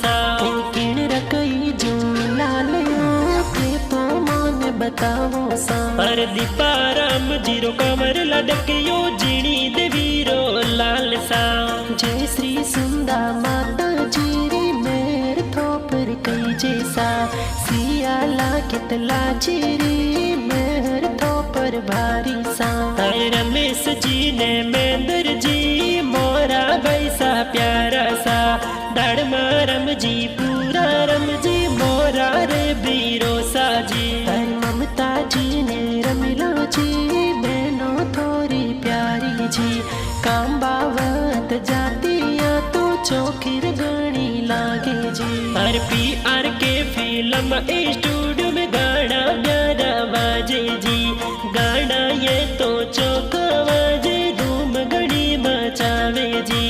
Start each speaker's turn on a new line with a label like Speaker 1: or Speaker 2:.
Speaker 1: सा
Speaker 2: किण रकई जो लाल के तो मन बताओ सा
Speaker 1: पर दीपाराम जीरो कमर लदकियो जीणी देवीरो लाल सा
Speaker 2: जय श्री सुंदा माता जीरी मेर थोपर कई जैसा सियाला कितला जीरी मेर थोपर भारी सा
Speaker 1: रमेश जी ने मेंदर जी मोरा भैसा प्यारा सा दड़मा रम जी पूरा रम जी मोरा रे बीरो सा जी
Speaker 2: ममता जी ने रमिलो जी बहनों थोड़ी प्यारी जी काम बावत जातिया तो चौखिर गणी लागे जी
Speaker 1: हर पी आर के फिल्म स्टूडियो में गाना प्यारा बाजे जी गाना ये तो चौका बाजे धूम गणी मचावे जी।